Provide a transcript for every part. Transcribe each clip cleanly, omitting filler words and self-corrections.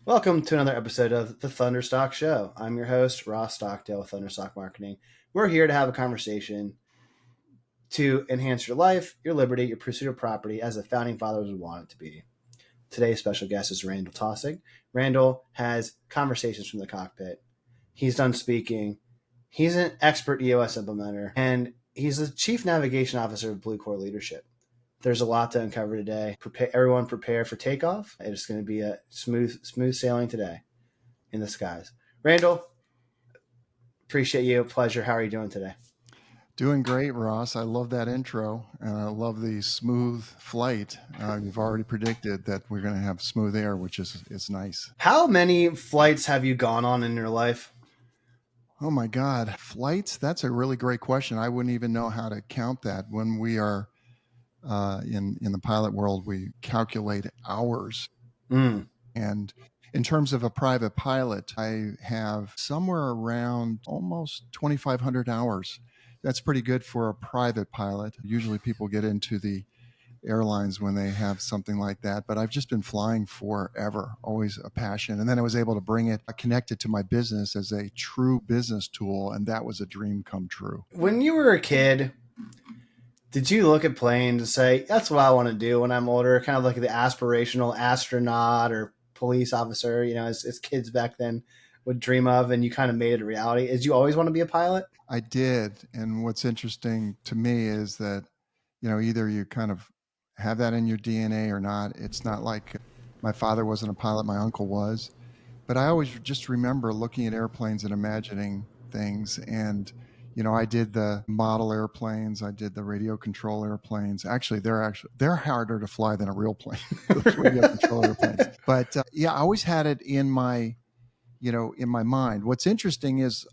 Welcome to another episode of the Thunderstock Show. I'm your host, Ross Stockdale with Thunderstock Marketing. We're here to have a conversation to enhance your life, your liberty, your pursuit of property as the founding fathers would want it to be. Today's special guest is Randall Taussig. Randall has conversations from the cockpit. He's done speaking. He's an expert EOS implementer, and he's the Chief Navigation Officer of Blue Core Leadership. There's a lot to uncover today. Everyone prepare for takeoff. It's going to be a smooth sailing today in the skies. Randall, appreciate you. Pleasure. How are you doing today? Doing great, Ross. I love that intro, and I love the smooth flight. You've already predicted that we're going to have smooth air, which is nice. How many flights have you gone on in your life? Oh my God, flights? That's a really great question. I wouldn't even know how to count that. When we are in the pilot world, we calculate hours. And in terms of a private pilot, I have somewhere around almost 2,500 hours. That's pretty good for a private pilot. Usually people get into the airlines when they have something like that, but I've just been flying forever, always a passion. And then I was able to bring it, connect it to my business as a true business tool, and that was a dream come true. When you were a kid, did you look at planes and say, that's what I want to do when I'm older, kind of like the aspirational astronaut or police officer, as kids back then would dream of, and you kind of made it a reality? Did you always want to be a pilot? I did. And what's interesting to me is that, either you kind of have that in your DNA or not. It's not like my father wasn't a pilot, my uncle was. But I always just remember looking at airplanes and imagining things. And, I did the model airplanes. I did the radio control airplanes. They're harder to fly than a real plane, those radio control airplanes. But I always had it in my mind. What's interesting is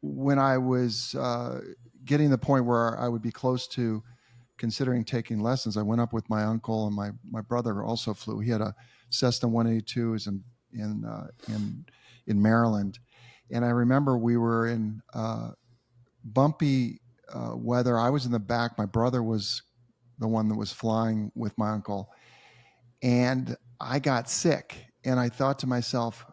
when I was getting the point where I would be close to considering taking lessons, I went up with my uncle, and my brother also flew. He had a Cessna 182s in Maryland, and I remember we were in bumpy weather. I was in the back. My brother was the one that was flying with my uncle, and I got sick. And I thought to myself,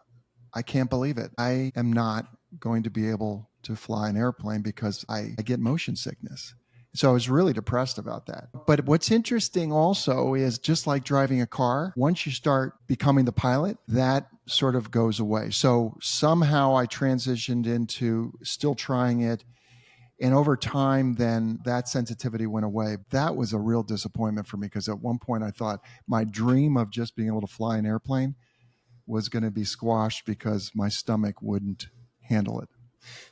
I can't believe it. I am not going to be able to fly an airplane because I get motion sickness. So I was really depressed about that. But what's interesting also is, just like driving a car, once you start becoming the pilot, that sort of goes away. So somehow I transitioned into still trying it. And over time, then that sensitivity went away. That was a real disappointment for me, because at one point I thought my dream of just being able to fly an airplane was going to be squashed because my stomach wouldn't handle it.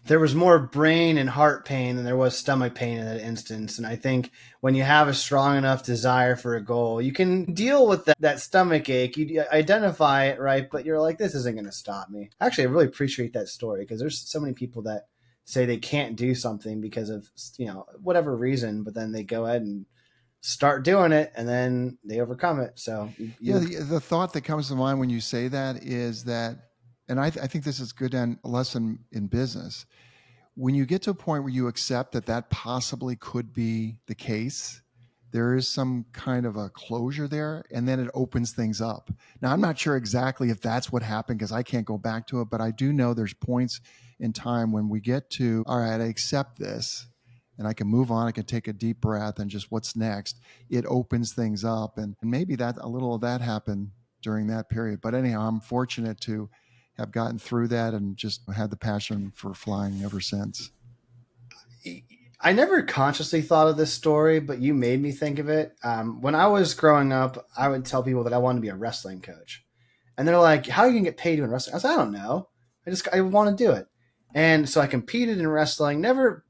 There was more brain and heart pain than there was stomach pain in that instance. And I think when you have a strong enough desire for a goal, you can deal with that stomach ache. You identify it, right? But you're like, this isn't going to stop me. Actually, I really appreciate that story, because there's so many people that say they can't do something because of, whatever reason, but then they go ahead and start doing it, and then they overcome it. So the thought that comes to mind when you say that is that, and I think this is a good lesson in business. When you get to a point where you accept that possibly could be the case, there is some kind of a closure there, and then it opens things up. Now, I'm not sure exactly if that's what happened, because I can't go back to it, but I do know there's points in time when we get to, all right, I accept this, and I can move on. I can take a deep breath, and just what's next. It opens things up, and maybe that a little of that happened during that period. But anyhow, I'm fortunate to have gotten through that and just had the passion for flying ever since. I never consciously thought of this story, but you made me think of it. When I was growing up, I would tell people that I wanted to be a wrestling coach. And they're like, how are you going to get paid doing wrestling? I said, I don't know. I want to do it. And so I competed in wrestling, never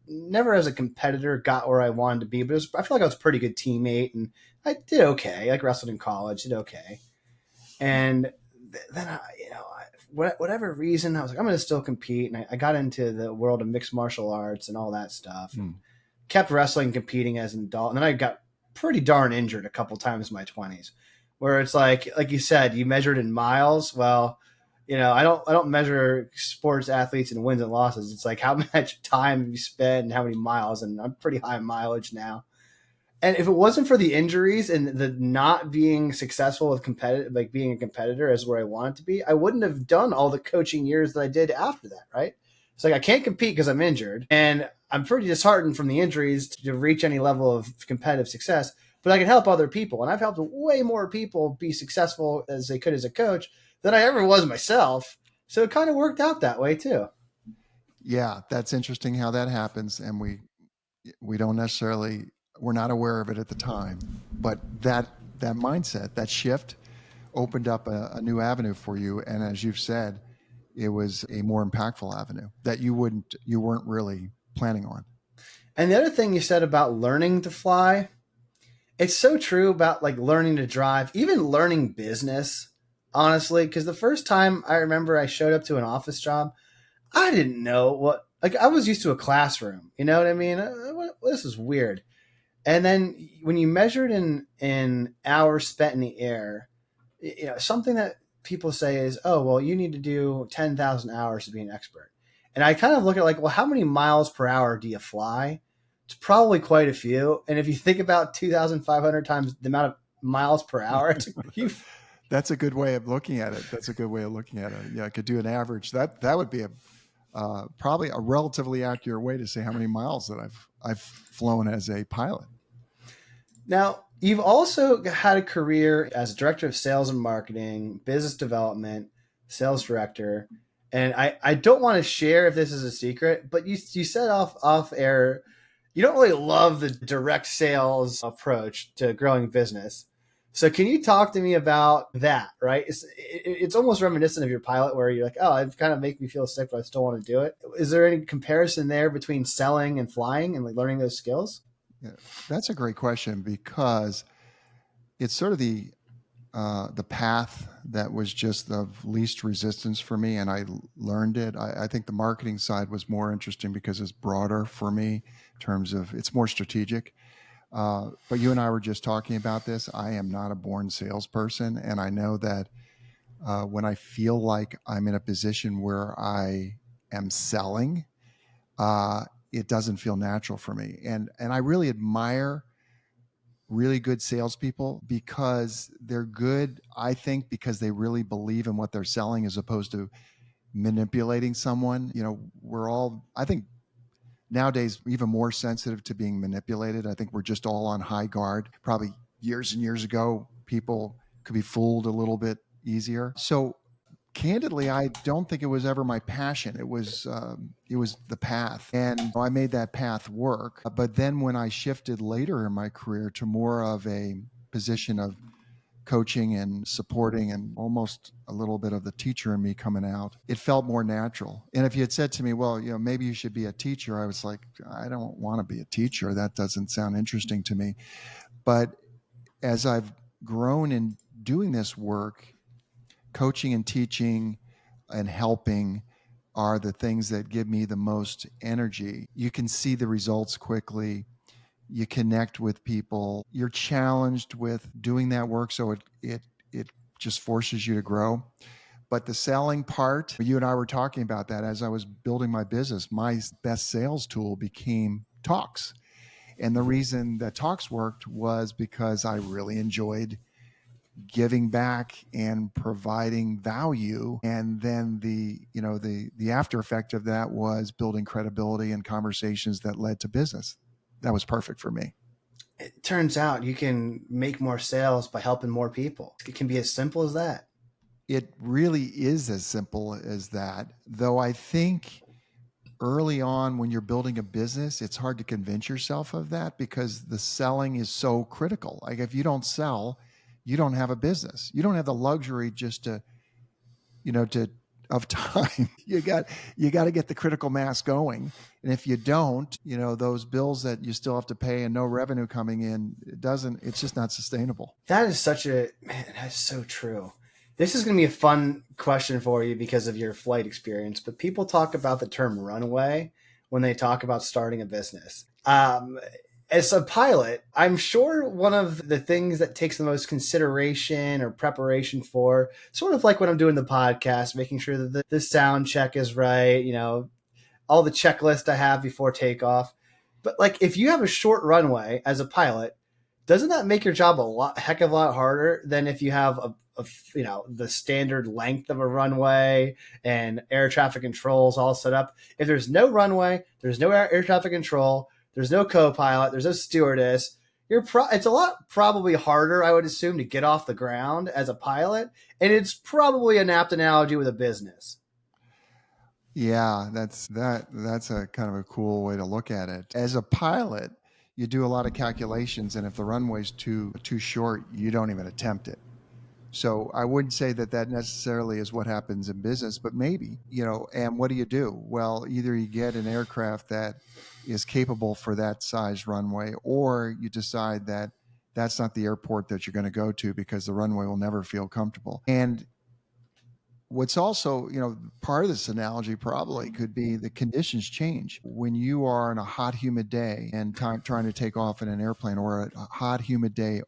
as a competitor got where I wanted to be, but I feel like I was a pretty good teammate, and I did okay. I wrestled in college, did okay. And then whatever reason, I was like, I'm going to still compete. And I got into the world of mixed martial arts and all that stuff. Kept wrestling and competing as an adult. And then I got pretty darn injured a couple times in my 20s, where it's like you said, you measured in miles. Well, I don't measure sports athletes in wins and losses. It's like, how much time have you spent and how many miles? And I'm pretty high mileage now. And if it wasn't for the injuries and the not being successful with competitive, like being a competitor as where I wanted to be, I wouldn't have done all the coaching years that I did after that, right? It's like I can't compete because I'm injured, and I'm pretty disheartened from the injuries to reach any level of competitive success. But I can help other people, and I've helped way more people be successful as they could as a coach than I ever was myself. So it kind of worked out that way too. Yeah, that's interesting how that happens, and we don't necessarily, we're not aware of it at the time, but that mindset, that shift, opened up a new avenue for you, and as you've said, it was a more impactful avenue that you weren't really planning on. And the other thing you said about learning to fly, it's so true about like learning to drive, even learning business, honestly. Because the first time I remember I showed up to an office job, I didn't know what, like, I was used to a classroom. You know what I mean? This is weird. And then when you measure it in hours spent in the air, something that people say is, oh, well, you need to do 10,000 hours to be an expert. And I kind of look at like, well, how many miles per hour do you fly? It's probably quite a few. And if you think about 2,500 times the amount of miles per hour, it's you. That's a good way of looking at it. That's a good way of looking at it. Yeah, I could do an average. That would be a probably a relatively accurate way to say how many miles that I've flown as a pilot. Now, you've also had a career as a director of sales and marketing, business development, sales director. And I don't want to share if this is a secret, but you said off air, you don't really love the direct sales approach to growing business. So can you talk to me about that, right? It's almost reminiscent of your pilot where you're like, oh, it kind of makes me feel sick, but I still want to do it. Is there any comparison there between selling and flying and like learning those skills? Yeah, that's a great question because it's sort of the path that was just of least resistance for me, and I learned it. I think the marketing side was more interesting because it's broader for me in terms of it's more strategic. But you and I were just talking about this. I am not a born salesperson, and I know that when I feel like I'm in a position where I am selling, uh, it doesn't feel natural for me. And I really admire really good salespeople because they're good, I think, because they really believe in what they're selling as opposed to manipulating someone. We're all, I think, nowadays even more sensitive to being manipulated. I think we're just all on high guard. Probably years and years ago, people could be fooled a little bit easier. So candidly, I don't think it was ever my passion. It was the path, and I made that path work. But then when I shifted later in my career to more of a position of coaching and supporting and almost a little bit of the teacher in me coming out, it felt more natural. And if you had said to me, well, maybe you should be a teacher, I was like, I don't want to be a teacher. That doesn't sound interesting to me. But as I've grown in doing this work, coaching and teaching and helping are the things that give me the most energy. You can see the results quickly. You connect with people. You're challenged with doing that work, so it just forces you to grow. But the selling part, you and I were talking about that as I was building my business. My best sales tool became talks. And the reason that talks worked was because I really enjoyed giving back and providing value, and then the after effect of that was building credibility and conversations that led to business. That was perfect for me. It turns out you can make more sales by helping more people. It can be as simple as that. It really is as simple as that, though I think early on when you're building a business, it's hard to convince yourself of that because the selling is so critical. Like if you don't sell, you don't have a business. You don't have the luxury just to to of time. You got to get the critical mass going. And if you don't, those bills that you still have to pay and no revenue coming in, it's just not sustainable. That is man, that's so true. This is going to be a fun question for you because of your flight experience, but people talk about the term runway when they talk about starting a business. As a pilot, I'm sure one of the things that takes the most consideration or preparation for, sort of like when I'm doing the podcast, making sure that the sound check is right, all the checklist I have before takeoff. But like if you have a short runway as a pilot, doesn't that make your job heck of a lot harder than if you have the standard length of a runway and air traffic controls all set up? If there's no runway, there's no air traffic control, there's no co-pilot, there's no stewardess. It's a lot probably harder, I would assume, to get off the ground as a pilot, and it's probably an apt analogy with a business. Yeah, that's a kind of a cool way to look at it. As a pilot, you do a lot of calculations, and if the runway's too short, you don't even attempt it. So I wouldn't say that necessarily is what happens in business, but maybe, and what do? Well, either you get an aircraft that is capable for that size runway, or you decide that that's not the airport that you're going to go to because the runway will never feel comfortable. And what's also, part of this analogy probably could be the conditions change. When you are in a hot, humid day and trying to take off in an airplane, or a hot, humid day,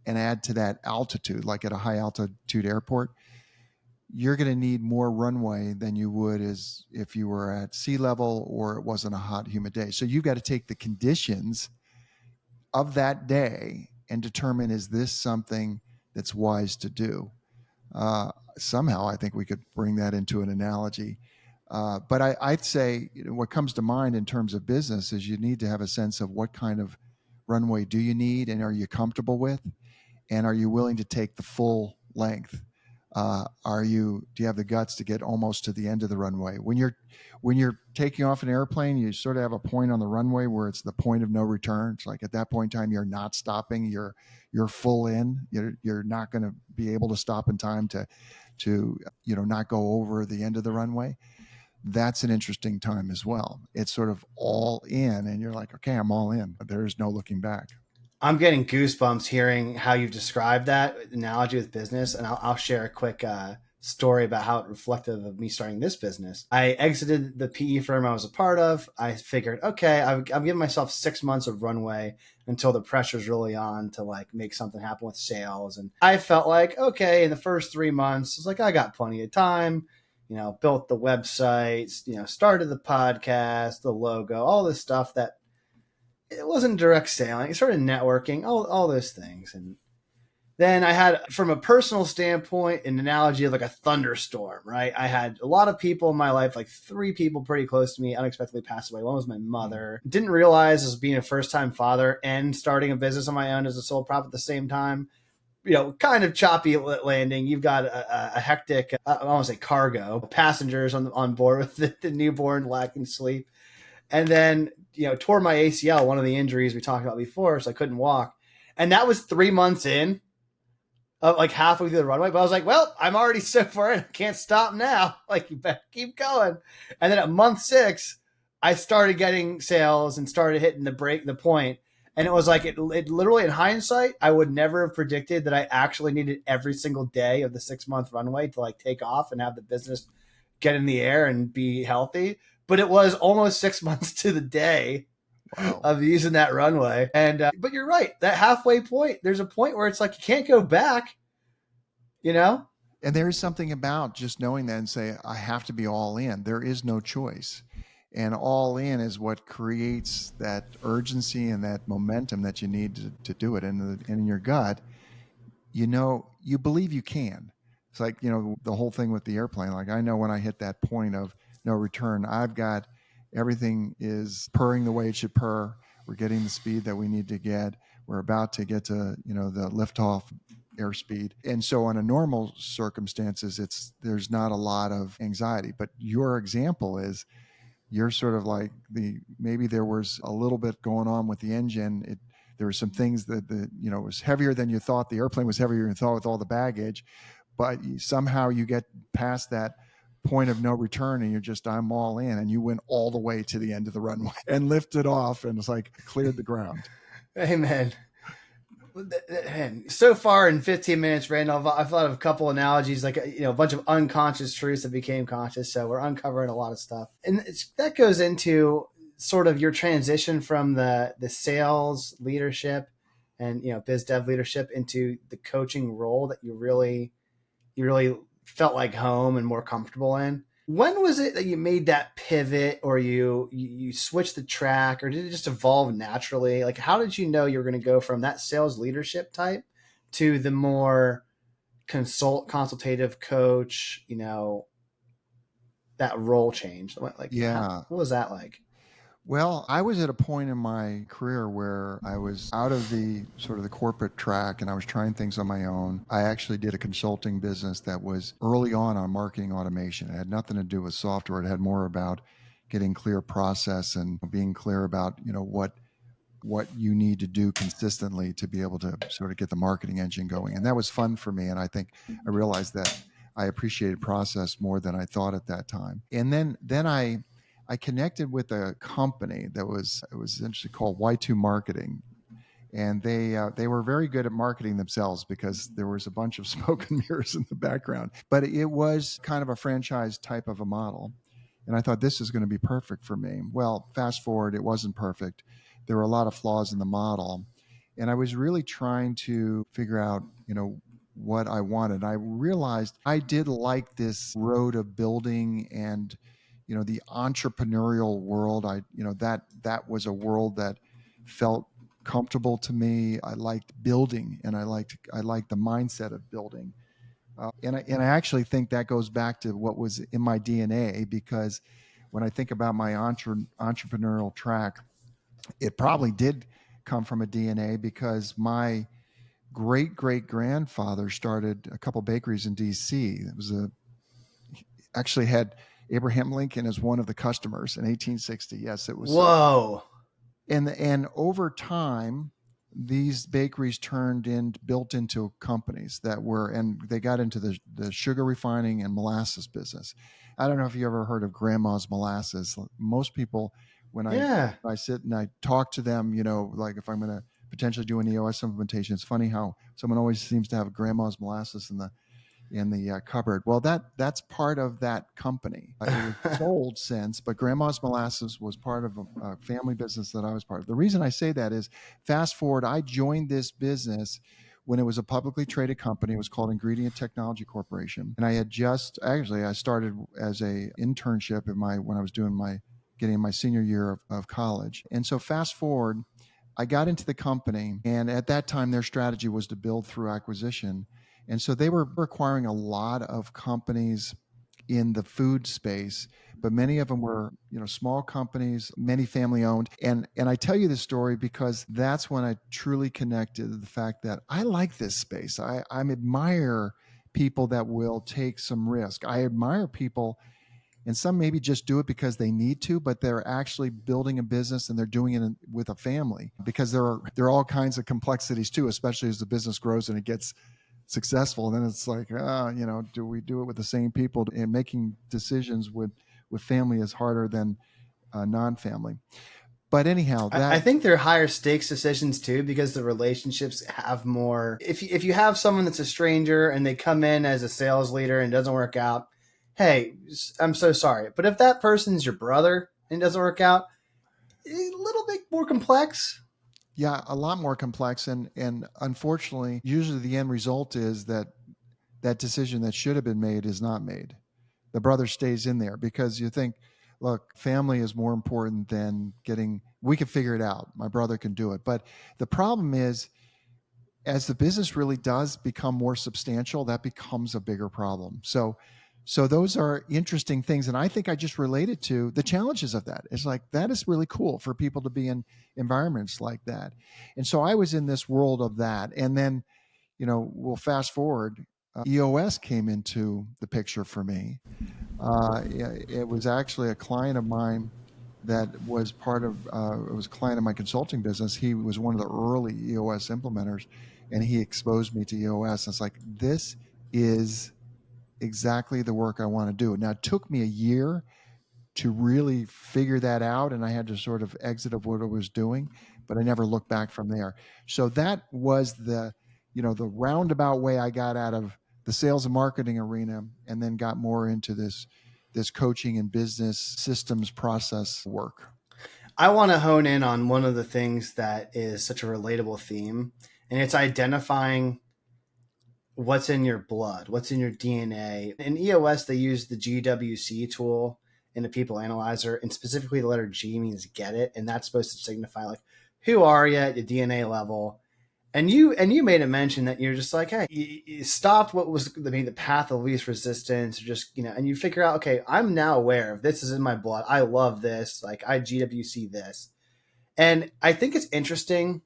and add to that altitude, like at a high altitude airport, you're going to need more runway than you would as if you were at sea level or it wasn't a hot, humid day. So you've got to take the conditions of that day and determine, is this something that's wise to do? Somehow I think we could bring that into an analogy. But I'd say what comes to mind in terms of business is you need to have a sense of what kind of runway do you need, and are you comfortable with? And are you willing to take the full length? Do you have the guts to get almost to the end of the runway? When you're taking off an airplane, you sort of have a point on the runway where it's the point of no return. It's like at that point in time, you're not stopping. You're full in. You're not going to be able to stop in time to not go over the end of the runway. That's an interesting time as well. It's sort of all in, and you're like, okay, I'm all in. There is no looking back. I'm getting goosebumps hearing how you've described that analogy with business, and I'll share a quick story about how it reflected of me starting this business. I exited the PE firm I was a part of. I figured, okay, I've given myself 6 months of runway until the pressure's really on to like make something happen with sales. And I felt like, okay, in the first 3 months, it's like I got plenty of time. Built the website, started the podcast, the logo, all this stuff that it wasn't direct selling. It started networking, all those things. And then I had, from a personal standpoint, an analogy of like a thunderstorm, right? I had a lot of people in my life, like 3 people pretty close to me unexpectedly passed away. One was my mother. Didn't realize as being a first-time father and starting a business on my own as a sole prop at the same time, kind of choppy landing. You've got a hectic, I don't want to say cargo, passengers on board with the newborn lacking sleep. And then, tore my ACL, one of the injuries we talked about before, so I couldn't walk. And that was 3 months in, like halfway through the runway. But I was like, well, I'm already so far in, I can't stop now. Like, you better keep going. And then at month 6, I started getting sales and started hitting the point. And it was like, it literally, in hindsight, I would never have predicted that I actually needed every single day of the 6-month runway to like take off and have the business get in the air and be healthy. But it was almost 6 months to the day of using that runway. And but you're right, that halfway point, there's a point where it's like you can't go back, And there is something about just knowing that and say, I have to be all in. There is no choice. And all in is what creates that urgency and that momentum that you need to do it. And in your gut, you believe you can. It's like, the whole thing with the airplane. Like, I know when I hit that point of no return, I've got everything is purring the way it should purr. We're getting the speed that we need to get. We're about to get to, the liftoff airspeed. And so on a normal circumstances, there's not a lot of anxiety. But your example is, you're sort of like maybe there was a little bit going on with the engine. There were some things that it was heavier than you thought. The airplane was heavier than you thought with all the baggage, but somehow you get past that point of no return and I'm all in, and you went all the way to the end of the runway and lifted off, and it's like cleared the ground. Amen. So far in 15 minutes, Randall, I've thought of a couple analogies, like a bunch of unconscious truths that became conscious. So we're uncovering a lot of stuff, and that goes into sort of your transition from the sales leadership and biz dev leadership into the coaching role that you really felt like home and more comfortable in. When was it that you made that pivot, or you switched the track, or did it just evolve naturally? Like, how did you know you were going to go from that sales leadership type to the more consultative coach, that role change? Like, Yeah. what was that like? Well, I was at a point in my career where I was out of the sort of the corporate track and I was trying things on my own. I actually did a consulting business that was early on marketing automation. It had nothing to do with software. It had more about getting clear process and being clear about, what you need to do consistently to be able to sort of get the marketing engine going. And that was fun for me. And I think I realized that I appreciated process more than I thought at that time. And then I connected with a company that was actually called Y2 Marketing, and they were very good at marketing themselves because there was a bunch of smoke and mirrors in the background. But it was kind of a franchise type of a model, and I thought this is going to be perfect for me. Well, fast forward, it wasn't perfect. There were a lot of flaws in the model, and I was really trying to figure out, what I wanted. I realized I did like this road of building and the entrepreneurial world. That was a world that felt comfortable to me. I liked building, and I liked the mindset of building. And I actually think that goes back to what was in my DNA, because when I think about my entrepreneurial track, it probably did come from a DNA, because my great great grandfather started a couple bakeries in D.C. It was actually had Abraham Lincoln as one of the customers in 1860. Yes, it was so. Whoa. And over time, these bakeries built into companies and they got into the sugar refining and molasses business. I don't know if you ever heard of Grandma's Molasses. Most people, when Yeah. I sit and I talk to them, like if I'm going to potentially do an EOS implementation, it's funny how someone always seems to have Grandma's Molasses in the cupboard. Well, that's part of that company. It was sold since, but Grandma's Molasses was part of a family business that I was part of. The reason I say that is, fast forward, I joined this business when it was a publicly traded company. It was called Ingredient Technology Corporation, and I started as a internship when I was getting my senior year of college. And so fast forward, I got into the company, and at that time, their strategy was to build through acquisition. And so they were acquiring a lot of companies in the food space, but many of them were, small companies, many family owned. And I tell you this story because that's when I truly connected to the fact that I like this space. I admire people that will take some risk. I admire people, and some maybe just do it because they need to, but they're actually building a business and they're doing it with a family, because there are all kinds of complexities too, especially as the business grows and it gets successful. And then it's like, do we do it with the same people? And making decisions with family is harder than non-family. But anyhow, I think they're higher stakes decisions too, because the relationships have more. If you have someone that's a stranger and they come in as a sales leader and it doesn't work out, hey, I'm so sorry. But if that person's your brother and it doesn't work out, a little bit more complex. yeah, a lot more complex. And unfortunately, usually the end result is that decision that should have been made is not made. The brother stays in there because you think, look, family is more important than we can figure it out. My brother can do it. But the problem is, as the business really does become more substantial, that becomes a bigger problem. So those are interesting things. And I think I just related to the challenges of that. It's like, that is really cool for people to be in environments like that. And so I was in this world of that. And then, we'll fast forward. EOS came into the picture for me. It was actually a client of mine that was it was a client of my consulting business. He was one of the early EOS implementers, and he exposed me to EOS. And it's like, this is exactly the work I want to do. Now, it took me a year to really figure that out, and I had to sort of exit of what I was doing, but I never looked back from there. So that was the roundabout way I got out of the sales and marketing arena, and then got more into this coaching and business systems process work. I want to hone in on one of the things that is such a relatable theme, and it's identifying what's in your blood, what's in your DNA. In EOS, they use the GWC tool in the people analyzer, and specifically the letter G means get it. And that's supposed to signify like, who are you at your DNA level? And you made a mention that you're just like, hey, you stopped what was the path of least resistance, or just, and you figure out, okay, I'm now aware of this is in my blood. I love this. Like I GWC this. And I think it's interesting.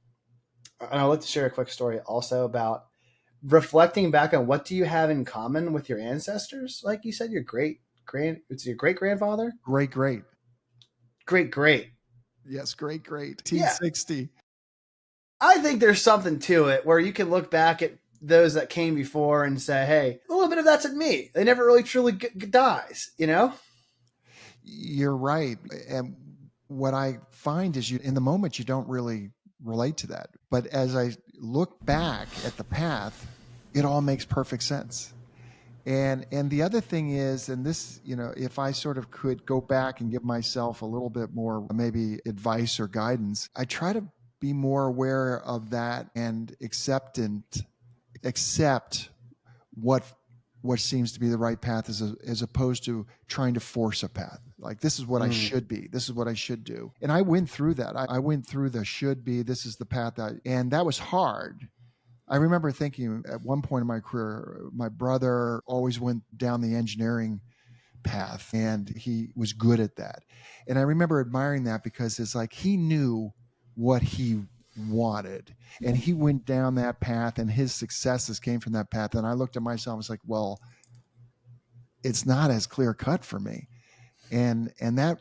And I'd like to share a quick story also about reflecting back on what do you have in common with your ancestors? Like you said, it's your great grandfather? Great. Great. Yes, great. Yeah. 1860. I think there's something to it where you can look back at those that came before and say, hey, a little bit of that's in me. They never really truly dies, You're right. And what I find is in the moment, you don't really relate to that. But as I look back at the path, it all makes perfect sense. And the other thing is, and this, if I sort of could go back and give myself a little bit more maybe advice or guidance, I try to be more aware of that and accept what seems to be the right path as opposed to trying to force a path. Like, this is what I should be. This is what I should do. And I went through that. I went through the should be, this is the path and that was hard. I remember thinking at one point in my career, my brother always went down the engineering path and he was good at that. And I remember admiring that because it's like he knew what he wanted and he went down that path and his successes came from that path. And I looked at myself and was like, well, it's not as clear cut for me. And that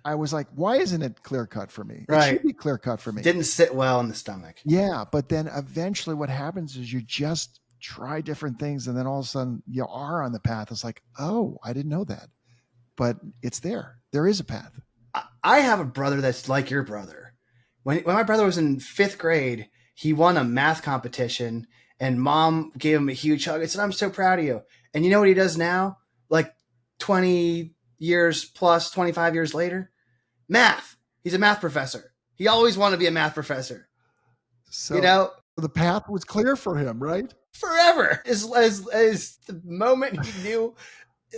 I was like, why isn't it clear cut for me? Right. It should be clear cut for me. Didn't sit well in the stomach. Yeah. But then eventually what happens is you just try different things. And then all of a sudden you are on the path. It's like, oh, I didn't know that, but it's there. There is a path. I have a brother that's like your brother. When my brother was in 5th grade, he won a math competition and mom gave him a huge hug and said, I'm so proud of you. And you know what he does now? Like 20 years plus, 25 years later? Math. He's a math professor. He always wanted to be a math professor. So the path was clear for him, right? Forever. As the moment he knew,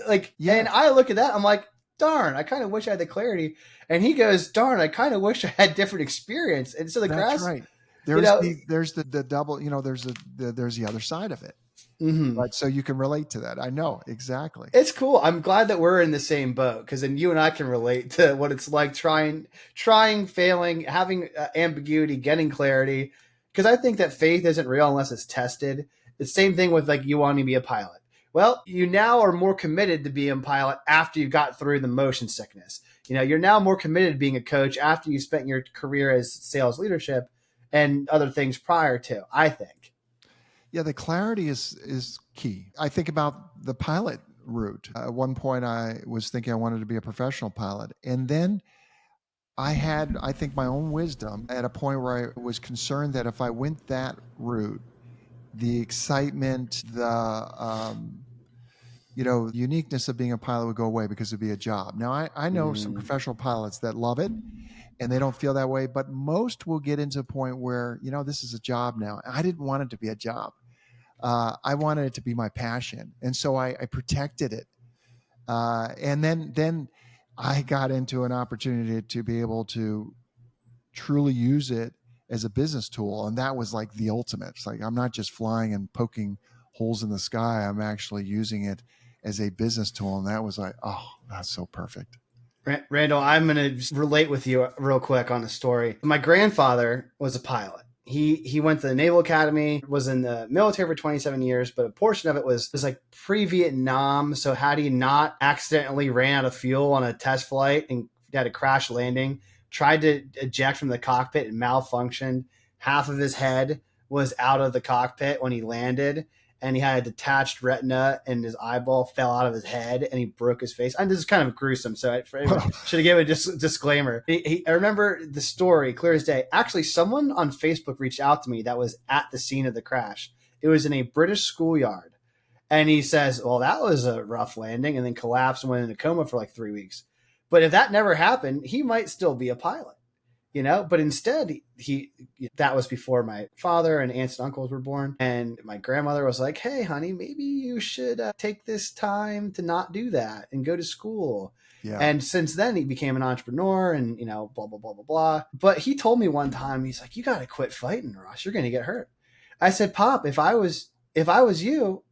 like, yeah. And I look at that, I'm like, darn, I kind of wish I had the clarity. And he goes, darn, I kind of wish I had different experience. And so that's right. There's the double, there's the other side of it. Mm-hmm. But so you can relate to that. I know exactly. It's cool. I'm glad that we're in the same boat because then you and I can relate to what it's like trying, failing, having ambiguity, getting clarity. Because I think that faith isn't real unless it's tested. The same thing with like you wanting to be a pilot. Well, you now are more committed to being a pilot after you got through the motion sickness. You're now more committed to being a coach after you spent your career as sales leadership and other things prior to, I think. Yeah, the clarity is key. I think about the pilot route. At one point, I was thinking I wanted to be a professional pilot. And then I had, I think, my own wisdom at a point where I was concerned that if I went that route, the excitement, the uniqueness of being a pilot would go away because it'd be a job. Now, I know some professional pilots that love it and they don't feel that way, but most will get into a point where, this is a job now. I didn't want it to be a job. I wanted it to be my passion. And so I protected it. And then I got into an opportunity to be able to truly use it as a business tool. And that was like the ultimate. It's like, I'm not just flying and poking holes in the sky. I'm actually using it as a business tool. And that was like, oh, that's so perfect. Randall, I'm going to relate with you real quick on a story. My grandfather was a pilot. He went to the Naval Academy, was in the military for 27 years, but a portion of it was like pre-Vietnam. So had he not accidentally ran out of fuel on a test flight and had a crash landing, tried to eject from the cockpit and malfunctioned. Half of his head was out of the cockpit when he landed, and he had a detached retina and his eyeball fell out of his head and he broke his face. And this is kind of gruesome, so I should have given a disclaimer. I remember the story clear as day. Actually, someone on Facebook reached out to me that was at the scene of the crash. It was in a British schoolyard. And he says, well, that was a rough landing, and then collapsed and went into coma for like 3 weeks. But if that never happened, he might still be a pilot. But instead he that was before my father and aunts and uncles were born. And my grandmother was like, hey, honey, maybe you should take this time to not do that and go to school. Yeah. And since then, he became an entrepreneur and, blah, blah, blah, blah, blah. But he told me one time, he's like, you got to quit fighting, Ross. You're going to get hurt. I said, Pop, if I was your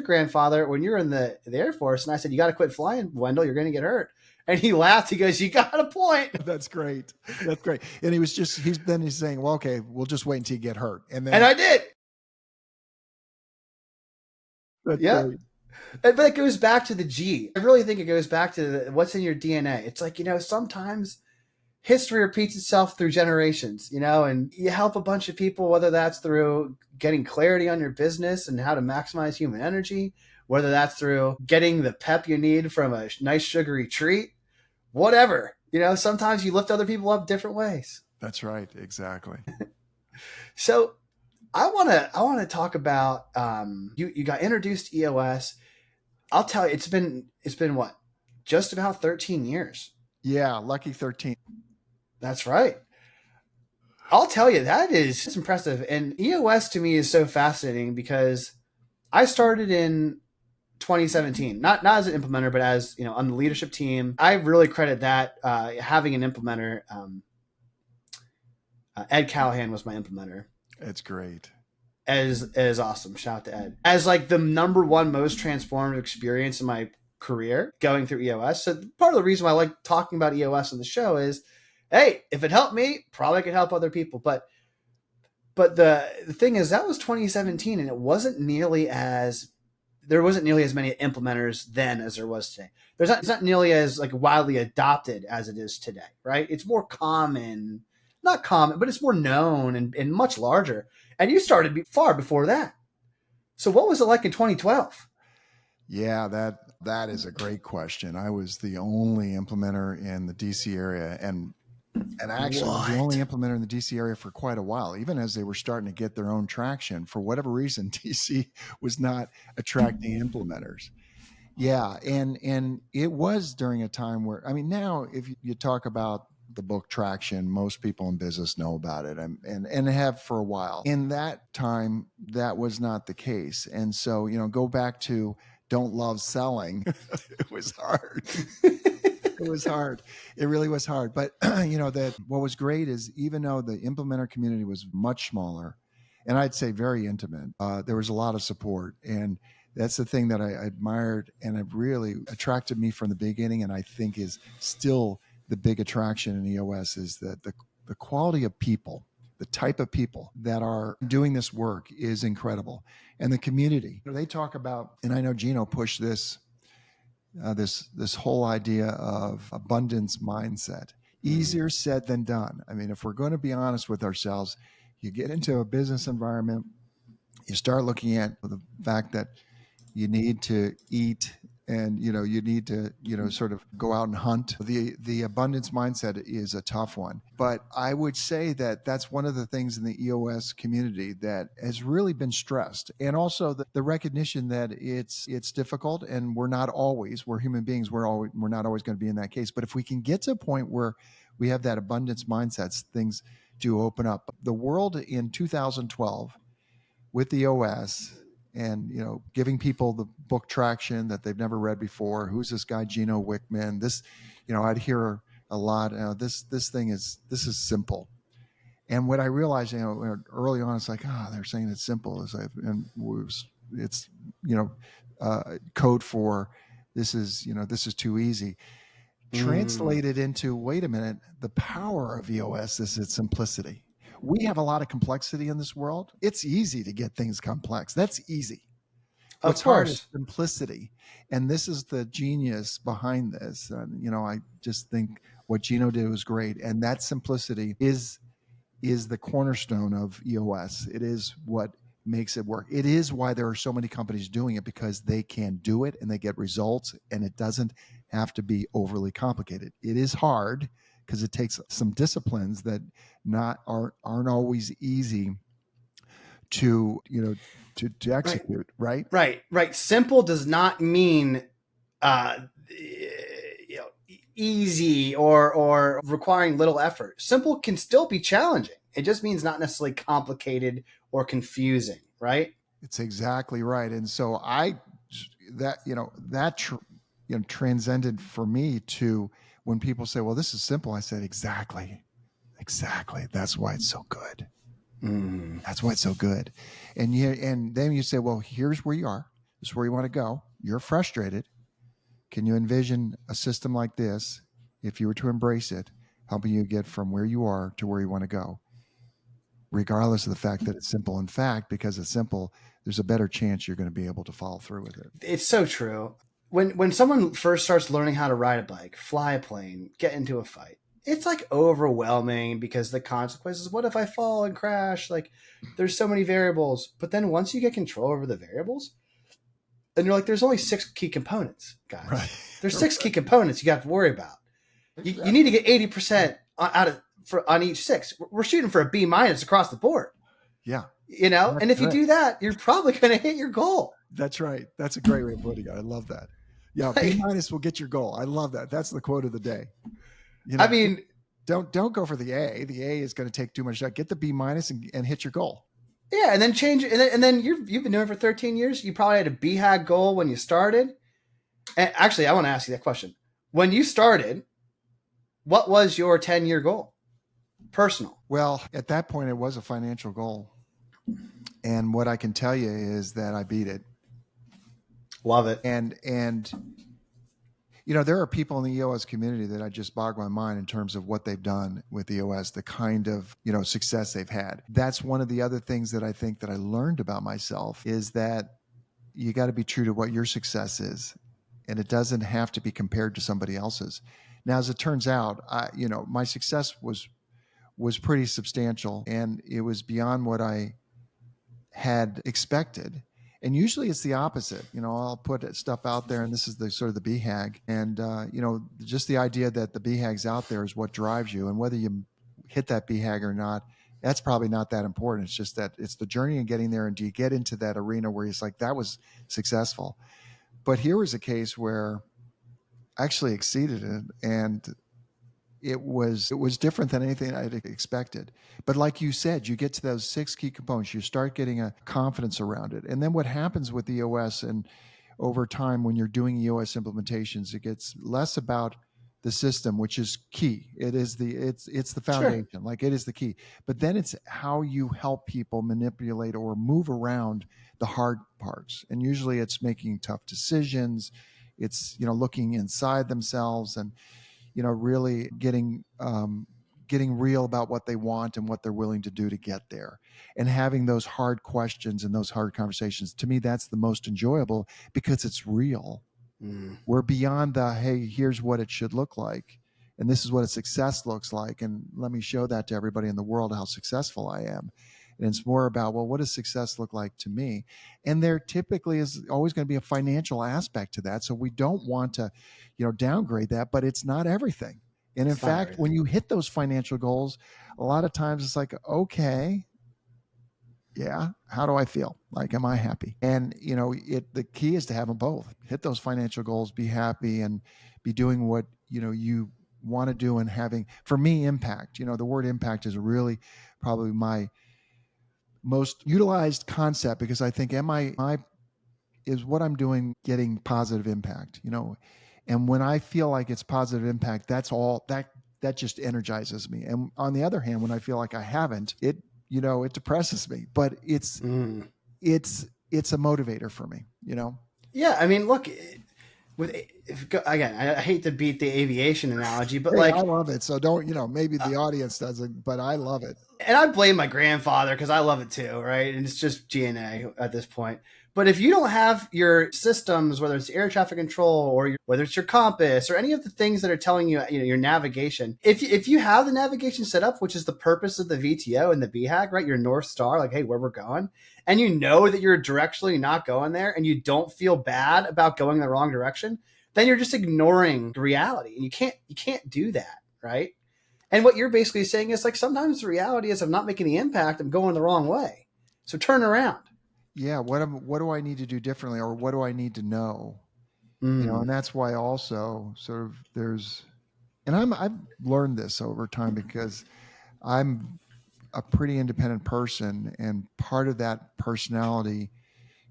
grandfather when you were in the Air Force, and I said, you got to quit flying, Wendell, you're going to get hurt. And he laughed. He goes, you got a point. That's great. That's great. And he's saying, well, okay, we'll just wait until you get hurt. And I did. That's great. But it goes back to the G. I really think it goes back to what's in your DNA. It's like, sometimes history repeats itself through generations, and you help a bunch of people, whether that's through getting clarity on your business and how to maximize human energy, whether that's through getting the pep you need from a nice sugary treat, whatever. Sometimes you lift other people up different ways. That's right. Exactly. So I want to talk about you got introduced to EOS. I'll tell you, it's been what? Just about 13 years. Yeah, lucky 13. That's right. I'll tell you, it's impressive. And EOS to me is so fascinating because I started in 2017, not as an implementer, but as, on the leadership team. I really credit that having an implementer. Ed Callahan was my implementer. It's great. As awesome. Shout out to Ed. As like the number one most transformative experience in my career going through EOS. So part of the reason why I like talking about EOS on the show is, hey, if it helped me, probably could help other people. But the thing is, that was 2017, and there wasn't nearly as many implementers then as there was today. It's not nearly as like widely adopted as it is today, right? It's more common, not common, but it's more known and much larger. And you started far before that. So what was it like in 2012? Yeah, that is a great question. I was the only implementer in the DC area, and actually was the only implementer in the DC area for quite a while, even as they were starting to get their own traction. For whatever reason, DC was not attracting implementers. Yeah, and it was during a time where, now if you talk about the book Traction, most people in business know about it and have for a while. In that time, that was not the case. And so, go back to don't love selling. It was hard. It was hard. It really was hard. But, that what was great is even though the implementer community was much smaller, and I'd say very intimate, there was a lot of support. And that's the thing that I admired and it really attracted me from the beginning, and I think is still the big attraction in EOS is that the quality of people, the type of people that are doing this work is incredible. And the community, they talk about, and I know Gino pushed this whole idea of abundance mindset. Easier said than done. If we're going to be honest with ourselves, you get into a business environment, you start looking at the fact that you need to eat and you need to sort of go out and hunt. The abundance mindset is a tough one, but I would say that that's one of the things in the EOS community that has really been stressed, and also the recognition that it's difficult, and we're human beings, we're not always going to be in that case. But if we can get to a point where we have that abundance mindset, things do open up. The world in 2012 with the OS and, giving people the book Traction that they've never read before. Who's this guy, Gino Wickman? This, I'd hear a lot, this is simple. And what I realized, early on, it's like, they're saying it's simple. It's code for this is too easy. Translated into, wait a minute, the power of EOS is its simplicity. We have a lot of complexity in this world. It's easy to get things complex. That's easy. What's hard is simplicity. And this is the genius behind this. I just think what Gino did was great. And that simplicity is the cornerstone of EOS. It is what makes it work. It is why there are so many companies doing it, because they can do it and they get results, and it doesn't have to be overly complicated. It is hard because it takes some disciplines that aren't always easy to execute. Right. Simple does not mean easy or requiring little effort. Simple can still be challenging. It just means not necessarily complicated or confusing, right? It's exactly right. And so transcended for me to when people say, well, this is simple. I said, exactly. That's why it's so good. That's why it's so good. And then you say, well, here's where you are. This is where you want to go. You're frustrated. Can you envision a system like this, if you were to embrace it, helping you get from where you are to where you want to go, regardless of the fact that it's simple? In fact, because it's simple, there's a better chance you're going to be able to follow through with it. It's so true. When someone first starts learning how to ride a bike, fly a plane, get into a fight, it's like overwhelming because the consequences. What if I fall and crash? Like, there's so many variables. But then once you get control over the variables, and you're like, there's only 6 key components, guys. Right. There's 6 key components you got to worry about. Exactly. You need to get 80% on each 6. We're shooting for a B- across the board. Yeah. And if you do that, you're probably going to hit your goal. That's right. That's a great way of putting it. I love that. Yeah, B- will get your goal. I love that. That's the quote of the day. I mean, don't go for the A. The A is going to take too much time. Get the B- and hit your goal. Yeah, and then change it. And then you've been doing it for 13 years. You probably had a BHAG goal when you started. And actually, I want to ask you that question. When you started, what was your 10-year goal? Personal. Well, at that point, it was a financial goal. And what I can tell you is that I beat it. Love it. And there are people in the EOS community that I just bog my mind in terms of what they've done with EOS, the kind of, success they've had. That's one of the other things that I think that I learned about myself is that you got to be true to what your success is. And it doesn't have to be compared to somebody else's. Now, as it turns out, my success was pretty substantial, and it was beyond what I had expected. And usually it's the opposite. I'll put stuff out there, and this is the sort of the BHAG, and just the idea that the BHAG's out there is what drives you, and whether you hit that BHAG or not, that's probably not that important. It's just that it's the journey and getting there, and do you get into that arena where it's like that was successful? But here was a case where I actually exceeded it, and it was different than anything I'd expected. But like you said, you get to those 6 key components, you start getting a confidence around it. And then what happens with EOS, and over time when you're doing EOS implementations, it gets less about the system, which is key. It's the foundation. Sure. Like it is the key. But then it's how you help people manipulate or move around the hard parts. And usually it's making tough decisions. It's, looking inside themselves and, really getting real about what they want and what they're willing to do to get there, and having those hard questions and those hard conversations. To me, that's the most enjoyable because it's real. We're beyond the, hey, here's what it should look like, and this is what a success looks like, and let me show that to everybody in the world how successful I am. And it's more about, well, what does success look like to me? And there typically is always going to be a financial aspect to that. So we don't want to, downgrade that, but it's not everything. And in fact, when you hit those financial goals, a lot of times it's like, okay, yeah, how do I feel? Like, am I happy? And, the key is to have them both. Hit those financial goals, be happy, and be doing what, you want to do, and having, for me, impact. The word impact is really probably my most utilized concept, because I think is what I'm doing getting positive impact, and when I feel like it's positive impact, that's all that just energizes me. And on the other hand, when I feel like I haven't, it depresses me, but it's a motivator for me, Yeah. I mean, look, again, I hate to beat the aviation analogy, but hey, I love it. So don't, maybe the audience doesn't, but I love it. And I blame my grandfather because I love it too, right? And it's just GNA at this point. But if you don't have your systems, whether it's air traffic control or whether it's your compass or any of the things that are telling you, your navigation, if you have the navigation set up, which is the purpose of the VTO and the BHAG, right? Your North Star, like, hey, where we're going, and you know that you're directionally not going there, and you don't feel bad about going in the wrong direction, then you're just ignoring reality, and you can't do that, right? And what you're basically saying is, like, sometimes the reality is I'm not making the impact, I'm going the wrong way. So turn around. Yeah. What do I need to do differently, or what do I need to know? And that's why also sort of there's and I've learned this over time because I'm a pretty independent person, and part of that personality,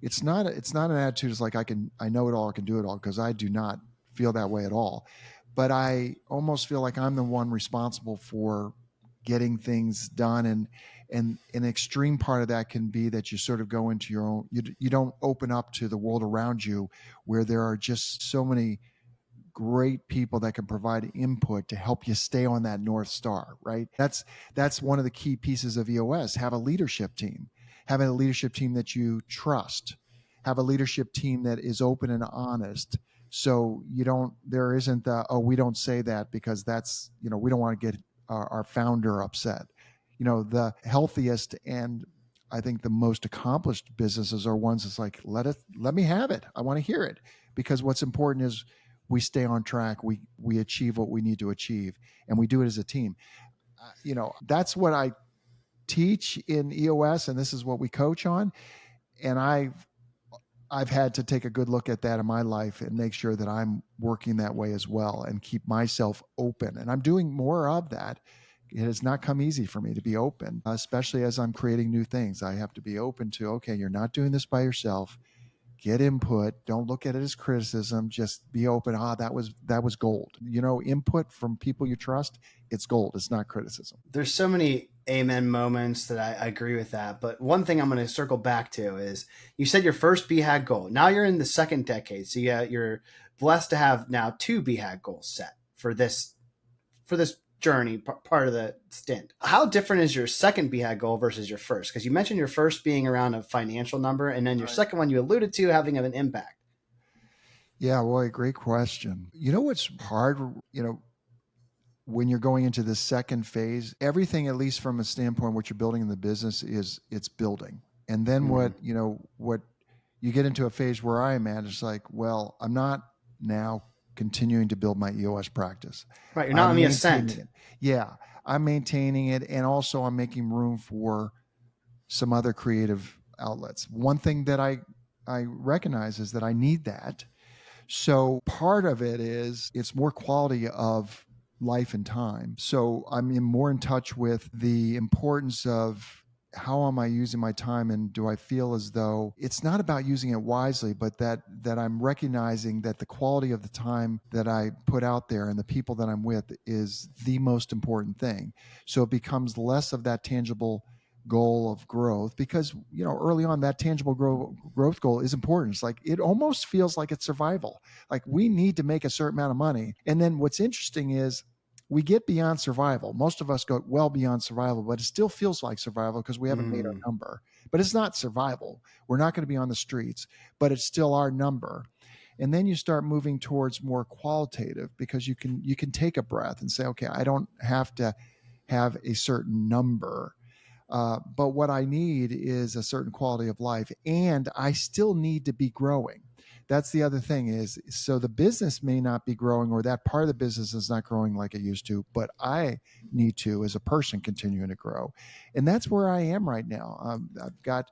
it's not an attitude. It's like I know it all, I can do it all, because I do not feel that way at all. But I almost feel like I'm the one responsible for getting things done, and an extreme part of that can be that you sort of go into your own. You don't open up to the world around you, where there are just so many great people that can provide input to help you stay on that North Star, right? That's one of the key pieces of EOS. Have a leadership team. Having a leadership team that you trust. Have a leadership team that is open and honest. So there isn't the, oh, we don't say that because that's, we don't want to get our founder upset. The healthiest and I think the most accomplished businesses are ones that's like, let me have it. I want to hear it, because what's important is we stay on track. We achieve what we need to achieve, and we do it as a team. That's what I teach in EOS, and this is what we coach on. And I've had to take a good look at that in my life and make sure that I'm working that way as well, and keep myself open. And I'm doing more of that. It has not come easy for me to be open, especially as I'm creating new things. I have to be open to, okay, you're not doing this by yourself. Get input. Don't look at it as criticism. Just be open. That was gold. Input from people you trust, it's gold. It's not criticism. There's so many amen moments that I agree with that. But one thing I'm going to circle back to is you said your first BHAG goal. Now you're in the second decade. So you're blessed to have now 2 BHAG goals set for this journey, part of the stint. How different is your second BHAG goal versus your first? Because you mentioned your first being around a financial number, and then your second one you alluded to having an impact. Yeah, boy, great question. What's hard, when you're going into the second phase, everything, at least from a standpoint, what you're building in the business it's building. And then what you get into a phase where I am at, it's like, well, I'm not now continuing to build my EOS practice. Right. You're not on the ascent. Yeah. I'm maintaining it. And also I'm making room for some other creative outlets. One thing that I recognize is that I need that. So part of it is it's more quality of life and time. So I'm more in touch with the importance of how am I using my time, and do I feel as though it's not about using it wisely, but that I'm recognizing that the quality of the time that I put out there and the people that I'm with is the most important thing. So it becomes less of that tangible goal of growth, because early on that tangible growth goal is important. It's like it almost feels like it's survival. Like we need to make a certain amount of money. And then what's interesting is we get beyond survival. Most of us go well beyond survival, but it still feels like survival because we haven't made our number. But it's not survival. We're not going to be on the streets, but it's still our number. And then you start moving towards more qualitative, because you can take a breath and say, okay, I don't have to have a certain number. But what I need is a certain quality of life, and I still need to be growing. That's the other thing is, so the business may not be growing, or that part of the business is not growing like it used to, but I need to, as a person, continuing to grow. And that's where I am right now. I've got,